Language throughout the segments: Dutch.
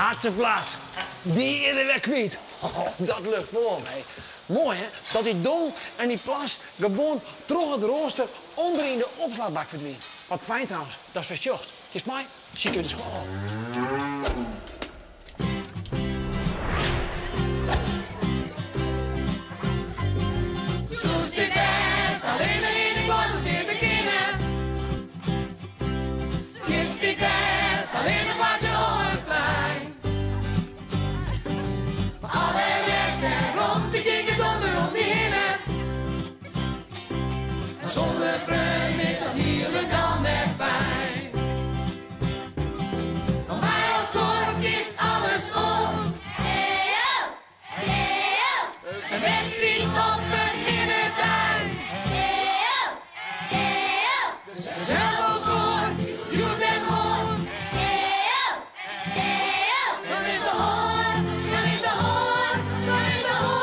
Hartstikke die is er weer kwijt. Oh, dat lukt voor mij. Mooi hè, dat die dom en die plas gewoon terug het rooster onder in de opslagbak verdwijnt. Wat fijn trouwens, dat is verstjocht. Is mij, zie je de school. Zoals de best, alleen maar in de klas zitten kinderen. Kist de best, alleen nog wat je hoort plein. Maar alle rest en rond die dikke donder om die hinnen. Maar zonder vreugde is dat heerlijk dan net fijn. Van mij op dorp is alles om. Hey yo, hey yo. Een wedstrijd op een in de tuin. Hey yo, hey yo. Zelf ook hoor, doe hem hoor. Hey yo, hey yo. Dan is de hoor, dan is de hoor, dan is de hoor.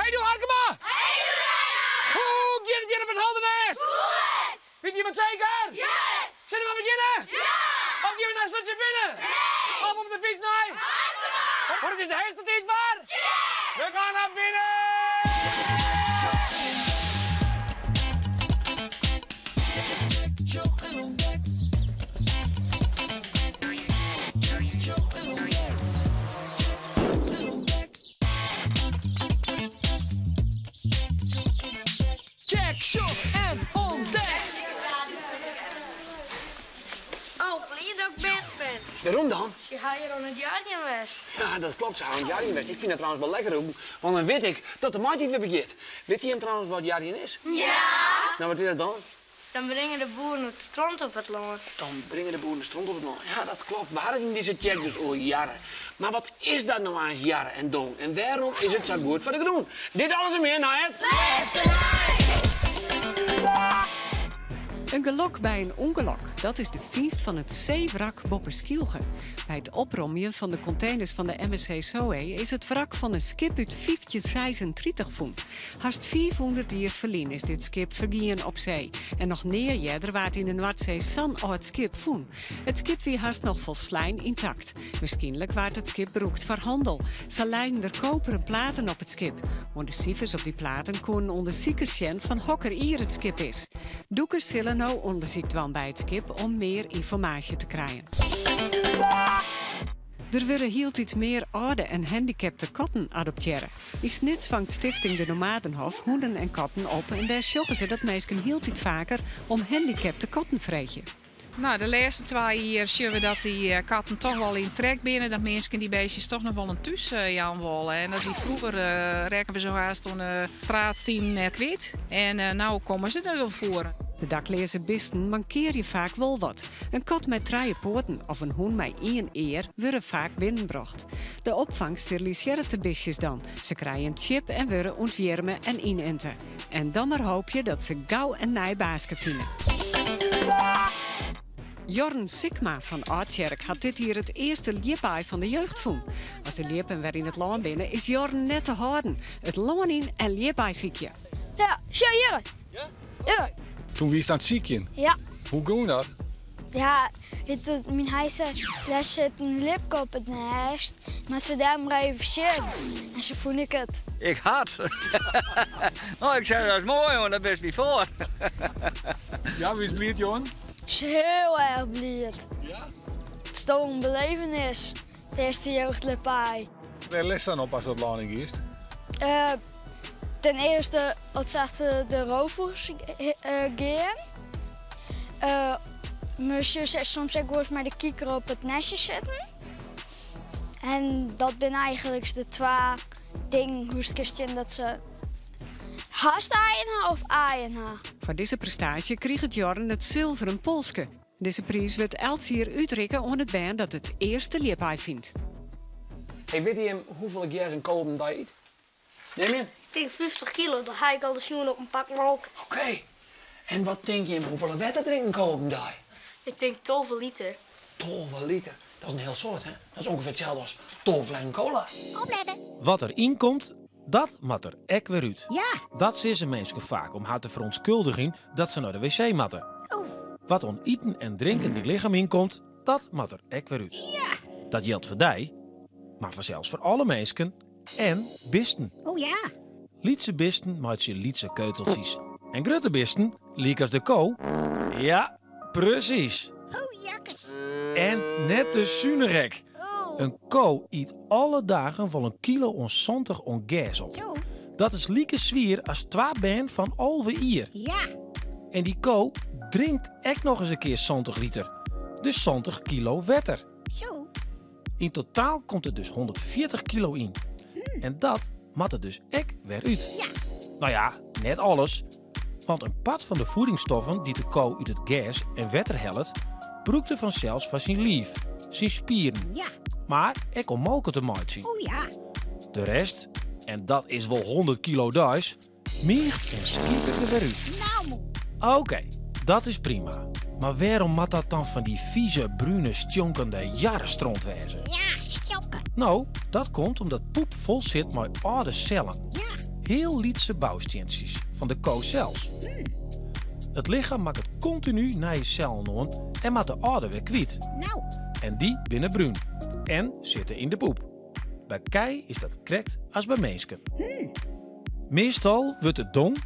Hey, doe Harkema! Hey, doe Rijn! Hoe gaat het hier op het Heldenest? Goed! Weet je wat zeker? Yes! Zullen we beginnen? Ja! Of gaan we naar Slutje vinden? Nee! Of op de fiets naar? Hartema! Maar het is de heerste tijd voor. We gaan naar binnen! Check, shock en ontdek! Oh, blij dat ik ben. Waarom dan? Je gaat hier aan het jaar niet geweest. Ja, dat klopt. Ze houden Jarien best. Ik vind het trouwens wel lekker, want dan weet ik dat de maand niet weer begint. Weet je hem trouwens wat Jarien is? Ja! Nou, wat is dat dan? Dan brengen de boeren het strand op het land. Dan brengen de boeren de stront op het land. Ja, dat klopt. We hadden in deze check dus al jaren. Maar wat is dat nou aan jaren en doen? En waarom is het zo goed voor de groen? Dit alles en meer naar het... Een gelok bij een ongeluk, dat is de feest van het zeewrak Bopperskielge. Bij het oprommen van de containers van de MSC Zoe is het wrak van een skip uit 1536 voend. Haast 400 dier verlien is dit skip vergien op zee. En nog neerjeder waard in de Noordzee san oud skip voen. Het skip wie haast nog vol slijn intact. Waarschijnlijk waard het skip beroekt voor handel. Ze lijden er koperen platen op het skip. Want de cijfers op die platen konden onderzoeken zien van hokker hier het skip is. Doekers zullen nou onderzoekt wel bij het skip om meer informatie te krijgen. Er worden hield iets meer oude en handicapte katten adopteren. In Snits vangt Stichting de Nomadenhof honden en katten op en daar zorgen ze dat mensen hield iets vaker om handicapte katten vreten. Nou, de laatste 2 jaar zien we dat die katten toch wel in trek binnen. Dat mensen die beestjes toch nog wel een thuis Jan willen. En dat die vroeger rekken we zo haast een straatteam net kwijt. En nou komen ze er wel voor. De dakleerse bisten mankeer je vaak wel wat. Een kat met 3 poten of een hoen met 1 eer worden vaak binnenbracht. De opvang steriliseert de bisjes dan. Ze krijgen een chip en worden ontwiermen en inenten. En dan maar hoop je dat ze gauw een nijbaasje vinden. Jorn Sikma van Aardjerk had dit hier het eerste liepaai van de jeugd voen. Als de liepen weer in het land binnen, is Jorn net te houden. Het land in en liepaai ziekje. Ja, zo hier. Ja? Ja. Toen wie staat ziekje? Ja. Hoe ging dat? Ja, weet je, mijn huis, daar zit een lipkop op het nest. Maar we daar maar even zitten. En zo voel ik het. Ik had. Oh, ik zei dat is mooi, want dat best niet voor. Ja, wie is blij, Johan? Ik ben heel erg blij. Ja? Het is toch een belevenis. Het eerste jeugdlipaai. Waar les dan op als dat landing is? Ten eerste, het zaten de rovers gaan. Mijn zus is soms ook wel eens met de kieker op het nestje zitten. En dat zijn eigenlijk de 2 dingen hoe het kistje dat ze haast aaien of aaien. Voor deze prestatie kreeg het Jorn het zilveren polske. Deze prijs wordt elsier uitreiken aan het band dat het eerste liepaai vindt. Hey, weet je hem hoeveel jaar zijn kopen dat eet? Neem je? Tegen 50 kilo, dan ga ik al de schoenen op een pak melk. Oké. En wat denk je hem hoeveel wetten drinken kopen daar? Ik denk 12 liter. 12 liter. Dat is een heel soort, hè? Dat is ongeveer hetzelfde als 12 en cola. Opletten. Wat erin komt, dat mat er ek weer uit. Ja. Dat zeggen mensen vaak om haar te verontschuldigen dat ze naar de wc matten. Oh. Wat on eten en drinken die lichaam inkomt, dat mat er ek weer uit. Dat geldt voor die, maar vanzelfs voor alle mensen en bisten. Oh ja. Lietse bisten maakt je lietse keuteltjes. En grote bisten, liek als de ko. Ja, precies. Oh jakkes. En net de sunerek. Oh. Een ko eet alle dagen wel 1 kilo onzontig ongas op. Zo. Dat is lieke zwier als 2 ben van alve ier. Ja. En die ko drinkt ek nog eens een keer 20 liter. Dus 20 kilo wetter. Zo. In totaal komt er dus 140 kilo in. En dat mat er dus ek weer uit. Ja. Nou ja, net alles. Want een pad van de voedingsstoffen die de ko uit het gas en wetter helpt, broekt er vanzelfs van zijn lief, zijn spieren. Ja. Maar ek om molken te maken zien. Oh ja. De rest, en dat is wel 100 kilo duis, miert en schiet er weer uit. Nou moe. Oké, dat is prima. Maar waarom mat dat dan van die vieze, brune, stjonkende jarrenstront wezen? Ja, stjokken. Nou, dat komt omdat poep vol zit met oude cellen. Ja. Heel lietse bouwsteentjes van de ko zelfs. Het lichaam maakt het continu naar je cellen on en maakt de oude weer kwijt. Nou. En die binnen bruin. En zitten in de poep. Bij kei is dat correct als bij mensen. Meestal wordt het dong,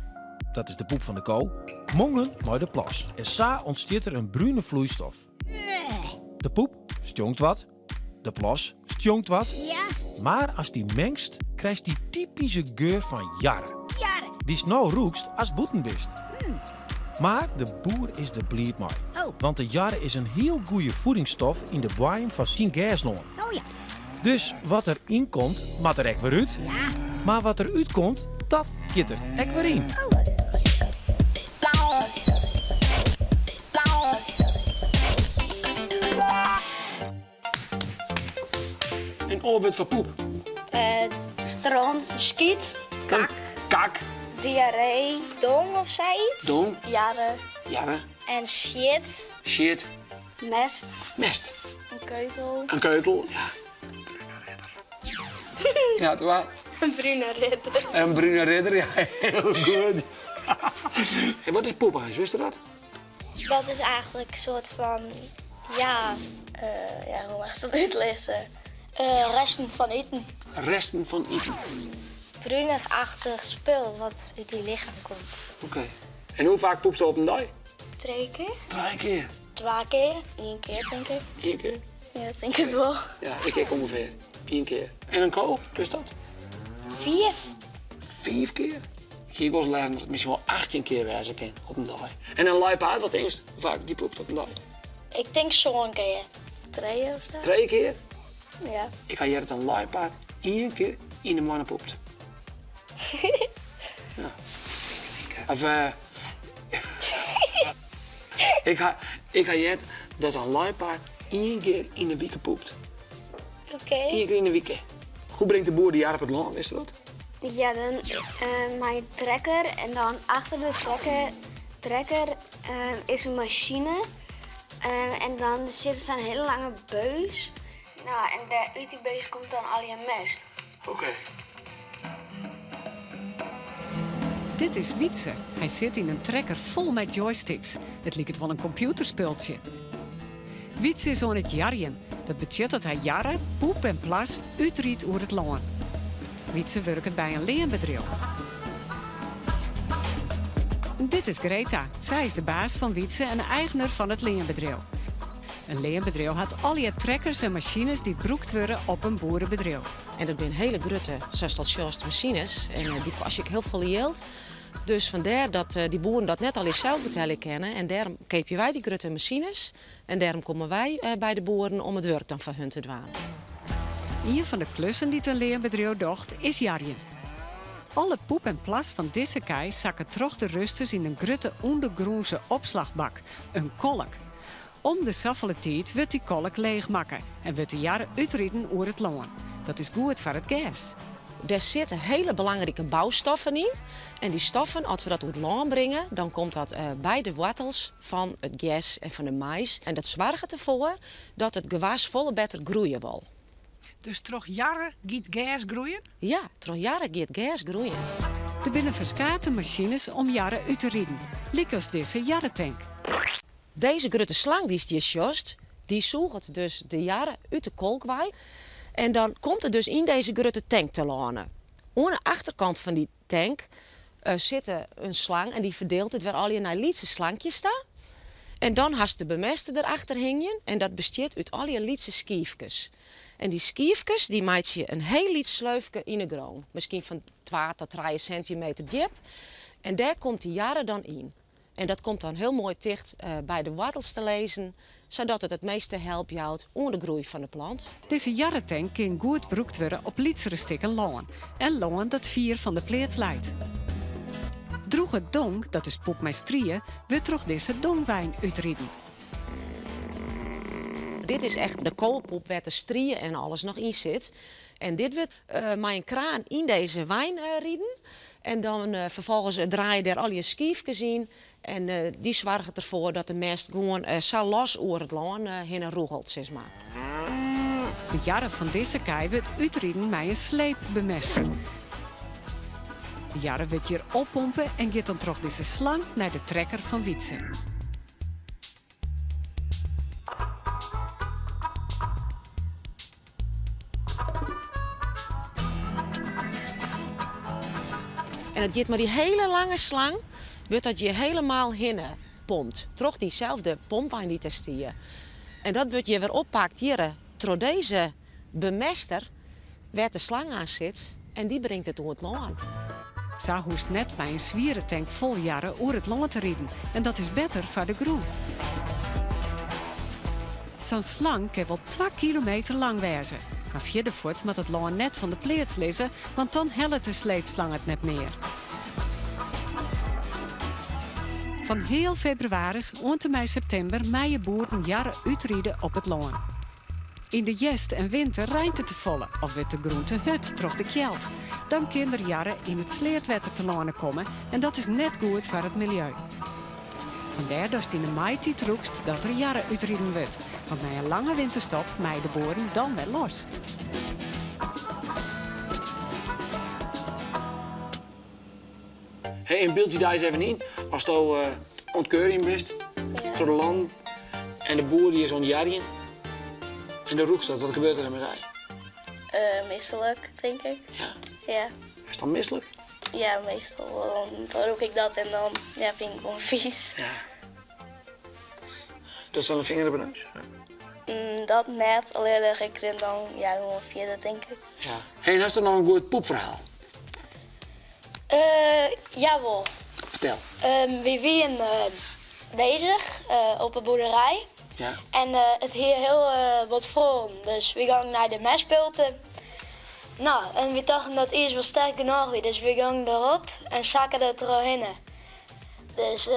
dat is de poep van de ko, mongen naar de plas. En zo ontstaat er een bruine vloeistof. De poep stjonkt wat, de plas stjonkt wat. Ja. Maar als die mengst, krijgt die typische geur van jarren. Jaren. Die is nou roekst als boetenbist. Maar de boer is de blied mee. Oh. Want de jarre is een heel goede voedingsstof in de boeien van zijn gasloon. Oh ja. Dus wat er in komt, mat er ek weer uit. Ja. Maar wat er uitkomt, dat giet er ek weer in. En oorwit van poep. Stront, skiet, kak, Kak, diarree, dong of zoiets. dong, Jarren jarre, en shit, shit, mest, mest. een keutel, Een keutel. Ja. Ja, het was een brune ridder. een brune ridder. Ja, heel goed. En wat is poephuis, wist je dat? Dat is eigenlijk een soort van, ja, hoe mag je dat uitlezen? Resten van eten. Resten van eten. Brunigachtig spul wat uit die lichaam komt. Oké. En hoe vaak poepst je op een dag? 2 keer? 3 keer. 2 keer? 1 keer, denk ik. 1 keer. Ja, ik denk het wel. Ja, ik kijk ongeveer 1 keer. En een ko, dus dat? 4. 5 keer. Ik was leren dat het misschien wel 18 keer wijzen kan op een dag. En een luipaard, wat denk je? Hoe vaak die poept op een dag? Ik denk zo'n keer. 3 of zo. 3 keer. Ja. Ik ga hier dat een luipaard 1 keer in de mannen poept. Ja. Of ik ga hier dat een luipaard 1 keer in de week poept. Oké. 1 keer in de week. Hoe brengt de boer die jaar op het land, wist je dat? Ja, dan mijn trekker en dan achter de trekker is een machine. En dan zit er een hele lange beus. Nou, en uit die beus komt dan al je mest. Oké. Dit is Wietse. Hij zit in een trekker vol met joysticks. Het lijkt wel een computerspultje. Wietse is aan het jarjen. Dat betekent dat hij jarren, poep en plas uitriet over het land. Wietse werkt bij een leerbedrijf. Dit is Greta. Zij is de baas van Wietse en de eigenaar van het leerbedrijf. Een leerbedrijf had al je trekkers en machines die gebruikt worden op een boerenbedrijf. En dat zijn hele grote, zoals dat juist machines. En die kost ik heel veel geld. Dus vandaar dat die boeren dat net al eens zelf betalen kennen. En daarom kopen wij die grote machines. En daarom komen wij bij de boeren om het werk dan van hun te doen. Een van de klussen die een leerbedrijf docht is jarjen. Alle poep en plas van deze kei zakken terug de rusters in een grote ondergroense opslagbak, een kolk. Om de saffele tijd wordt die kolk leegmaken en wordt de jaren uitrieden over het land. Dat is goed voor het gas. Er zitten hele belangrijke bouwstoffen in. En die stoffen, als we dat door het land brengen, dan komt dat bij de wortels van het gas en van de mais. En dat zorgt ervoor dat het gewas veel beter groeien wil. Dus toch jaren giet gas groeien? Ja, door jaren gaat gas groeien. Er binnen verschillende machines om jaren uit te rieden. Lik als deze jarrentank. Deze grote slang die je sjost, die zoekt dus de jaren uit de kolkwei. En dan komt er dus in deze grote tank te landen. Aan de achterkant van die tank zit een slang en die verdeelt het weer al je naar lietse slankjes staan. En dan hast de bemester erachter hingen en dat bestaat uit al je lietse skiefjes. En die skiefjes die maakt je een heel liet sleufje in de grond. Misschien van 2 tot 3 centimeter diep. En daar komt die jaren dan in. En dat komt dan heel mooi dicht bij de wortels te lezen, zodat het meeste helpt jou aan de groei van de plant. Deze jarretank kan goed gebruikt worden op lietsere stukken loon. En loon dat 4 van de pleats leidt. Droege dong, dat is poep met strieën, wordt door deze dongwijn uitrieden. Dit is echt de koolpoep waar de strieën en alles nog in zit. En dit wordt met een kraan in deze wijn rieden. En dan vervolgens draai je er al je skiefjes in. En die zorgen ervoor dat de mest gewoon zo los over het land heen roegelt, zeg maar. De jarre van deze kei wordt uitrieden met een sleepbemester. De jarre wordt hier oppompen en gaat dan terug deze slang naar de trekker van Wietse. En het gaat maar die hele lange slang, wordt dat je helemaal hinnen pompt. Toch diezelfde pompwijn die testieën. En dat wordt je weer oppakt hier door deze bemester, waar de slang aan zit. En die brengt het door het land. Zo hoest net bij een zwieren tank vol jarren over het land te rieden. En dat is beter voor de groen. Zo'n slang kan wel 2 kilometer lang wezen. Maar verder voort moet het land net van de pleats lezen, want dan helpt de sleepslang het net meer. Van heel februari tot mei september maaien boeren jarren uitrieden op het land. In de jest en winter rijnt het te volle of wordt de groente hut troch de kjeld. Dan kunnen jarren in het sleertwetter te landen komen en dat is net goed voor het milieu. Vandaar dat het in de maitijd roekst dat er jarren uitrieden wordt. Want na een lange winterstop maaien de boeren dan wel los. Hey, een beeldje daar eens even in. Als je ontkeuring bent, door de land en de boer die is ontjarren en de roekstad, wat gebeurt er dan met hij? Misselijk, denk ik. Ja? Ja. Is het dan misselijk? Ja, meestal. Dan rook ik dat en dan vind ik gewoon vies. Ja. Dus dan een vinger op de neus? Dat net, alleen dat ik er dan gewoon verder, denk ik. Ja. Hey, heb je nog een goed poepverhaal? Jawel. Vertel. We waren bezig op een boerderij. Ja. En het hier heel wat vol. Dus we gaan naar de mestbulten. Nou, en we dachten dat iets was sterk genoeg was. Dus we gaan erop en zakken het erin. Dus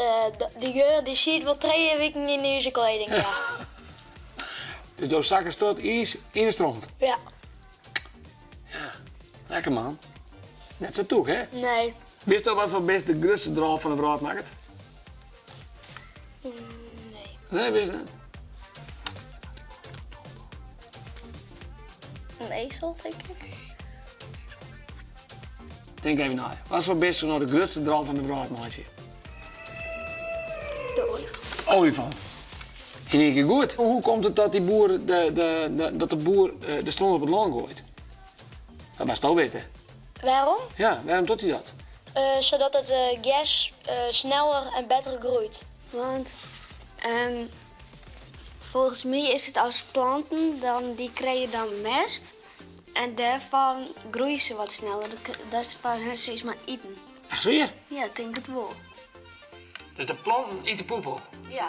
die geur die ziet wel 3 weken in deze kleding, ja. Dus jouw zakken staat ijs in de stront? Ja. Ja, lekker man. Net zo toe, hè? Nee. Wist je wat voor best de grootste draal van de broodmarkt? Nee. Nee, wist je dat? Een ezel, denk ik. Denk even na. Wat voor best nou de grootste draal van de broodmarkt? De olifant. Olifant. In één keer goed. Hoe komt het dat die boer dat de boer de stront op het land gooit? Dat was toch weten. Waarom? Ja, waarom doet hij dat? Zodat het gas sneller en beter groeit. Want volgens mij is het als planten, die krijgen dan mest. En daarvan groeien ze wat sneller. Dat is van hen steeds maar eten. Echt zo je? Ja, ik denk het wel. Dus de planten eten poep op? Ja.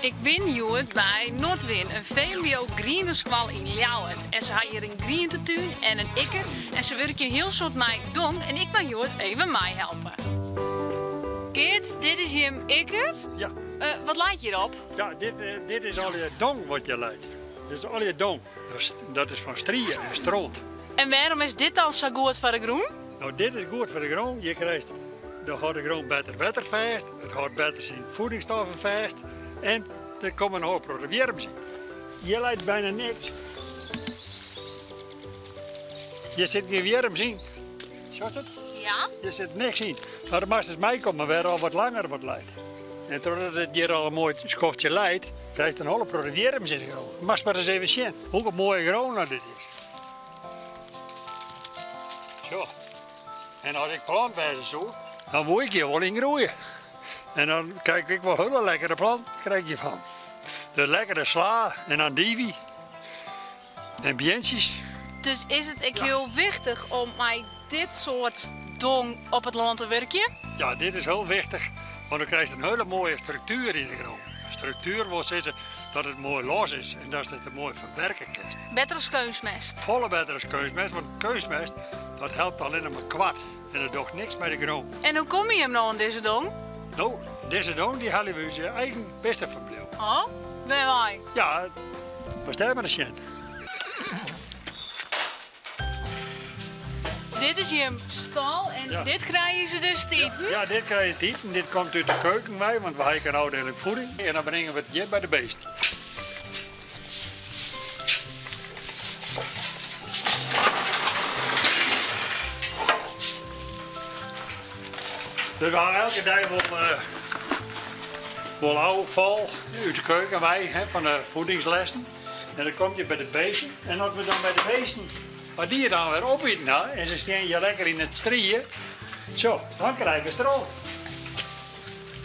Ik ben hier bij Noordwind, een VMBO grienerskwal in Ljouwert. En ze hebben hier een groentetuin en een ikke. En ze werken heel soort mij dong en ik ben hier even mij helpen. Geert, dit is je ikke. Ja. Wat laat je hierop? Ja, dit is al je dong wat je leidt. Dit is al je dong. Dat is van strieën en stront. En waarom is dit dan zo goed voor de groen? Nou, dit is goed voor de grond. Je krijgt de grond beter watervast. Het houdt beter zijn voedingsstoffen vast. En er komen een hoop proberen zien. Je leidt bijna niks. Je zit geen weer zien. Zo is het? Ja? Je zit niks in. Maar dan mag het mij komen, waar al wat langer wordt leidt. En doordat het hier al een mooi schoftje leidt, krijg je een hele probeer zitten gewoon. Mag maar eens even zien hoe mooi groen dat dit is. Zo. En als ik plantwijze zo, dan word ik hier wel in groeien. En dan krijg ik wel hele lekkere plant krijg je van. De lekkere sla en andivie en bientjes. Dus is het ook heel wichtig om met dit soort dong op het land te werken? Ja, dit is heel wichtig, want dan krijg je een hele mooie structuur in de grond. Structuur wil zeggen dat het mooi los is en dat het mooi verwerken kan. Beter als keusmest. Volle beter als keusmest, want keusmest dat helpt alleen maar kwad en dat doet niks met de grond. En hoe kom je hem nou aan deze dong? Nou, deze dong die halen we uit je eigen beste verblijf. Oh, ben wij? Ja, maar stel maar eens in. Dit is je stal en Ja. dit krijgen ze dus te eten? Ja, dit krijg je te eten. Dit komt uit de keuken bij, want we hebben een ouderlijk voeding. En dan brengen we het hier bij de beesten. Dus we gaan elke dag wel oude val uit de keuken bij, van de voedingslessen. En dan kom je bij de beesten. En als we dan bij de beesten, wat die je dan weer opeten nou, en ze staan je lekker in het strieën, zo, dan krijg je stroot.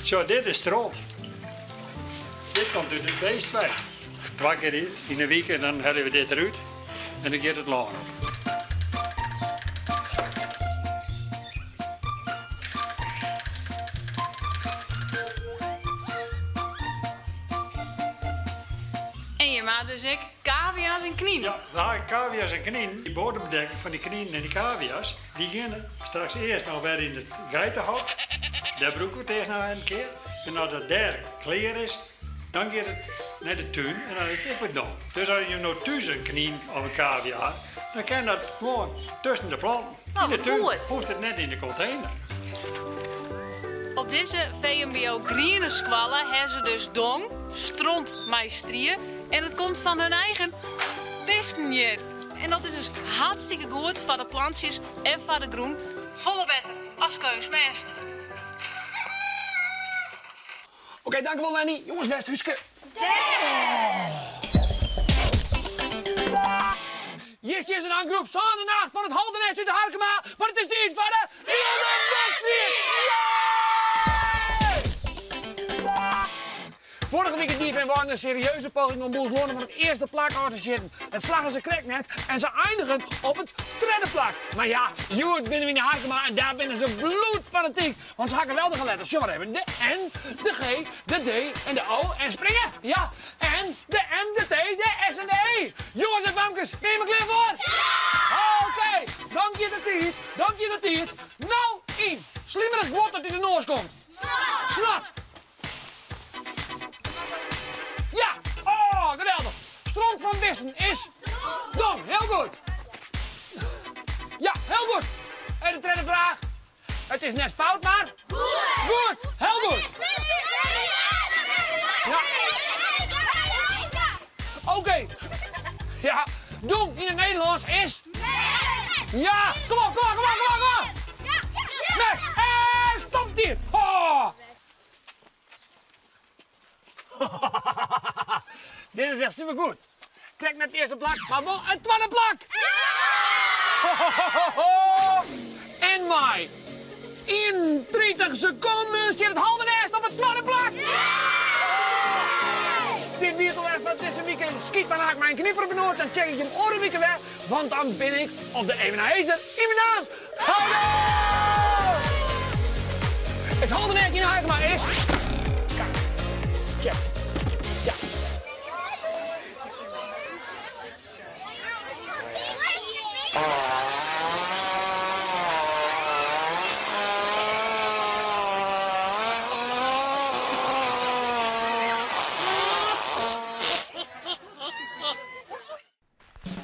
Zo, dit is stroot. Dit komt uit het beest weg. 2 keer in de week en dan halen we dit eruit en dan gaat het lang. En je maakt dus ik cavia's en knien. Ja, daar cavia's en knien. Die bodembedekking van die knien en die cavia's, die gaan straks eerst nog weer in het geitenhok. Daar broeken we tegen een keer. En als dat daar klaar is, dan gaat het naar de tuin en dan is het ook gedaan. Dus als je nou thuis een knien of een cavia, dan kan dat gewoon tussen de planten. Oh, in de tuin goed. hoeft het net in de container. Op deze VMBO Green Squallen hebben ze dus dong, stront, strieën en het komt van hun eigen bestenjeer. En dat is dus hartstikke goed voor de plantjes en voor de groen. Volle beter als keusmest. Oké, dankjewel Lenny. Jongens, West, Huske. Hier is een aangroep zondernacht van het Haldenest uit de Harkema. Want het is de iets van de Wilde Westfield. Vorige week in Dieven waren een serieuze poging om Boels Lonen van het eerste plak uit te zitten. Het slagen ze krek net en ze eindigen op het tweede plak. Maar ja, Joert binnen in de Harkema en daar binnen ze bloedfanatiek. Want ze hakken wel de letters. Zo maar even. De N, de G, de D en de O en springen. Ja, en de M, de T, de S en de E. Jongens en famkes, ben je me klaar voor? Ja! Oké, dank je dat tijd. Dank je dat tijd. Nou, in. Slimmerig wordt dat in de noos komt. Snot. Ja! Oh, geweldig! Stront van Wissen is dom. Heel goed. Ja, heel goed. En de tweede vraag. Het is net fout, maar... Goed! Heel goed. Ja. Oké. Ja, dom in het Nederlands is... Ja! Kom op, kom op, kom op, kom op! Mes! En stop hier! Oh. Dit is echt supergoed. Kijk naar het eerste plak, maar wel een tweede plak! En mij. In 30 seconden zit het Haldenest op het tweede plak! Dit weer al even deze weekend schiet maar haak mijn knipper benoord en check ik je oren weekend weg, want dan ben ik op de Evenehezer in mijn naam. Hallo! Het Haldenest in Harkema is... Kijk, check. Ja.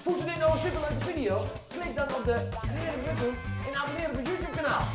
Vond je dit nou een superleuke video? Klik dan op de rode button en abonneer op het YouTube kanaal.